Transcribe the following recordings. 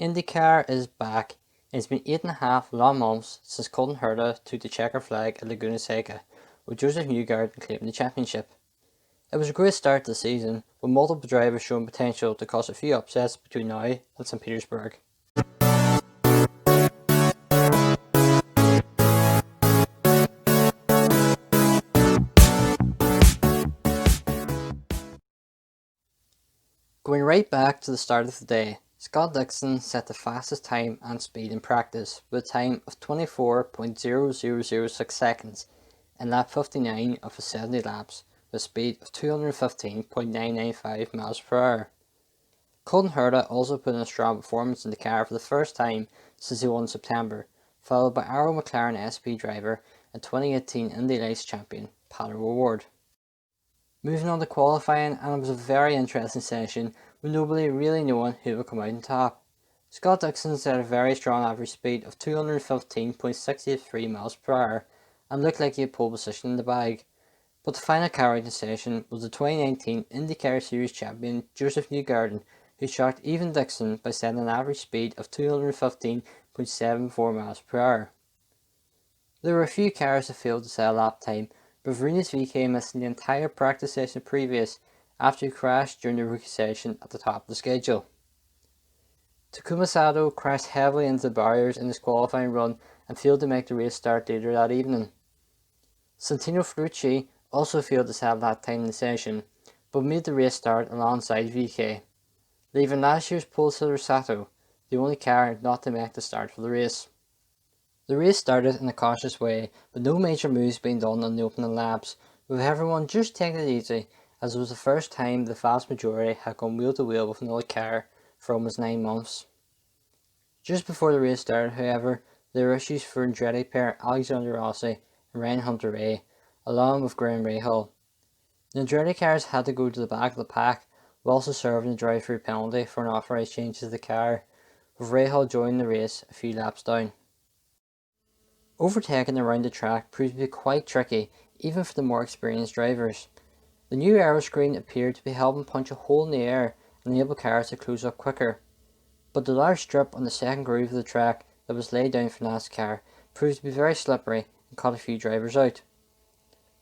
Indycar is back. It's been 8.5 long months since Colton Herta took the checkered flag at Laguna Seca, with Josef Newgarden claiming the championship. It was a great start to the season, with multiple drivers showing potential to cause a few upsets between now and St Petersburg. Going right back to the start of the day, Scott Dixon set the fastest time and speed in practice with a time of 24.0006 seconds in lap 59 of his 70 laps with a speed of 215.995 miles per hour. Colton Herta also put in a strong performance in the car for the first time since he won in September, followed by Arrow McLaren SP driver and 2018 Indy Lights champion Pato O'Ward. Moving on to qualifying, and it was a very interesting session with nobody really knowing who would come out on top. Scott Dixon set a very strong average speed of 215.683 miles per hour and looked like he had pole position in the bag. But the final car in the session was the 2019 Indycar Series champion Josef Newgarden, who shocked even Dixon by setting an average speed of 215.74 miles per hour. There were a few cars that failed to set a lap time, but VK missed the entire practice session previous after he crashed during the rookie session at the top of the schedule. Takuma Sato crashed heavily into the barriers in his qualifying run and failed to make the race start later that evening. Santino Ferrucci also failed to set a lap time in the session, but made the race start alongside VK, leaving last year's pole sitter Sato the only car not to make the start for the race. The race started in a cautious way, with no major moves being done on the opening laps, with everyone just taking it easy, as it was the first time the vast majority had gone wheel to wheel with another car for almost 9 months. Just before the race started, however, there were issues for Andretti pair Alexander Rossi and Ryan Hunter-Reay, along with Graham Rahal. The Andretti cars had to go to the back of the pack, while also serving a drive-through penalty for an authorised change to the car, with Rahal joining the race a few laps down. Overtaking around the track proved to be quite tricky, even for the more experienced drivers. The new aero screen appeared to be helping punch a hole in the air and enable cars to close up quicker, but the large strip on the second groove of the track that was laid down for NASCAR proved to be very slippery and caught a few drivers out.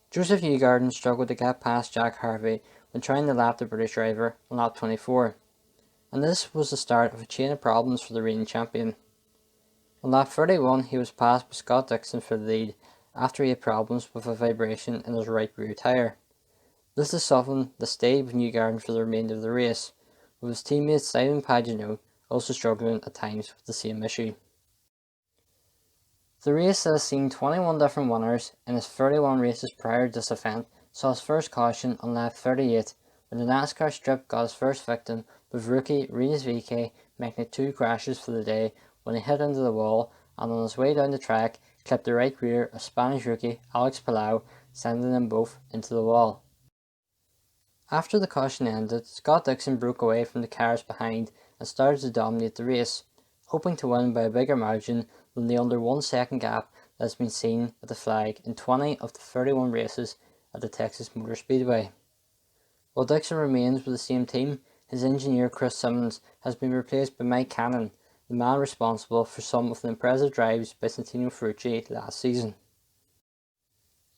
Josef Newgarden struggled to get past Jack Harvey when trying to lap the British driver on lap 24, and this was the start of a chain of problems for the reigning champion. On lap 31, he was passed by Scott Dixon for the lead after he had problems with a vibration in his right rear tyre. This is something that stayed with Newgarden for the remainder of the race, with his teammate Simon Pagenaud also struggling at times with the same issue. The race that has seen 21 different winners in his 31 races prior to this event saw his first caution on lap 38 when the NASCAR strip got his first victim, with rookie VK making it 2 crashes for the day when he hit into the wall and on his way down the track clipped the right rear of Spanish rookie Alex Palou, sending them both into the wall. After the caution ended, Scott Dixon broke away from the cars behind and started to dominate the race, hoping to win by a bigger margin than the under 1 second gap that has been seen with the flag in 20 of the 31 races at the Texas Motor Speedway. While Dixon remains with the same team, his engineer Chris Simmons has been replaced by Mike Cannon, the man responsible for some of the impressive drives by Santino Ferrucci last season.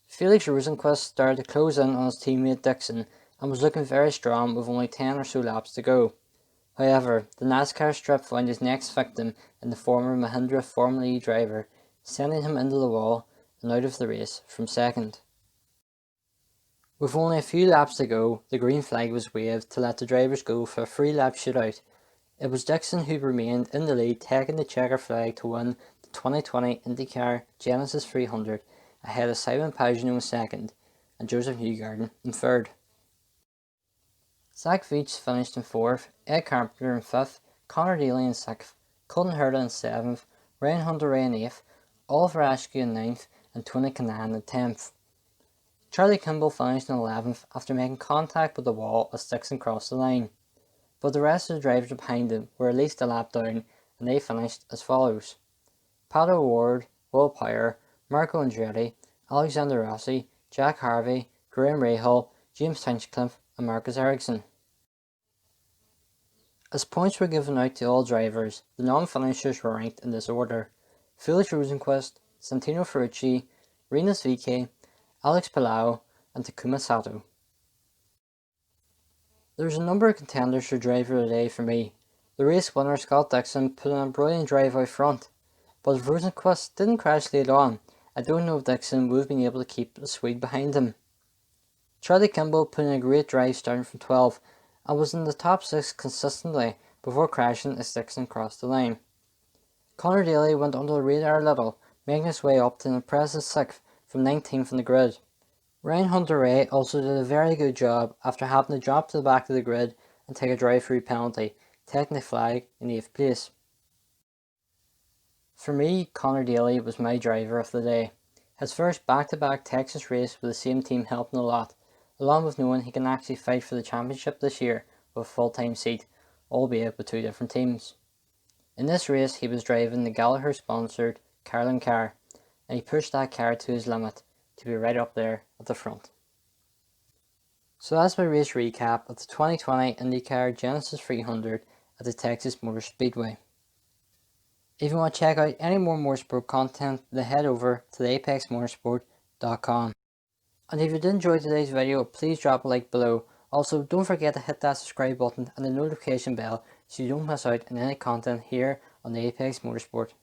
Felix Rosenqvist started to close in on his teammate Dixon and was looking very strong with only 10 or so laps to go. However, the NASCAR strip found his next victim in the former Mahindra Formula E driver, sending him into the wall and out of the race from second. With only a few laps to go, the green flag was waved to let the drivers go for a 3-lap shootout. It was Dixon who remained in the lead, taking the checker flag to win the 2020 IndyCar Genesys 300 ahead of Simon Pagenaud in second and Josef Newgarden in third. Zach Veach finished in fourth, Ed Carpenter in fifth, Connor Daly in sixth, Colton Herta in seventh, Ryan Hunter-Reay in eighth, Oliver Askew in ninth, and Tony Kanaan in 10th. Charlie Kimball finished in 11th after making contact with the wall as Dixon crossed the line, but the rest of the drivers behind him were at least a lap down, and they finished as follows: Pato O'Ward, Will Power, Marco Andretti, Alexander Rossi, Jack Harvey, Graham Rahal, James Hinchcliffe, and Marcus Ericsson. As points were given out to all drivers, the non-finishers were ranked in this order: Felix Rosenqvist, Santino Ferrucci, Rinus VeeKay, Alex Palou, and Takuma Sato. There was a number of contenders for driver of the day for me. The race winner Scott Dixon put in a brilliant drive out front, but if Rosenqvist didn't crash late on, I don't know if Dixon would have been able to keep the Swede behind him. Charlie Kimball put in a great drive starting from 12 and was in the top 6 consistently before crashing as Dixon crossed the line. Connor Daly went under the radar a little, making his way up to an impressive 6th from 19th on the grid. Ryan Hunter-Reay also did a very good job after having to drop to the back of the grid and take a drive-through penalty, taking the flag in 8th place. For me, Connor Daly was my driver of the day. His first back-to-back Texas race with the same team helped him a lot, along with knowing he can actually fight for the championship this year with a full-time seat, albeit with 2 different teams. In this race he was driving the Gallagher-sponsored Carlin car, and he pushed that car to his limit to be right up there at the front. So that's my race recap of the 2020 Indycar Genesys 300 at the Texas Motor Speedway. If you want to check out any more motorsport content, then head over to theapexmotorsport.com. And if you did enjoy today's video, please drop a like below. Also, don't forget to hit that subscribe button and the notification bell so you don't miss out on any content here on the Apex Motorsport.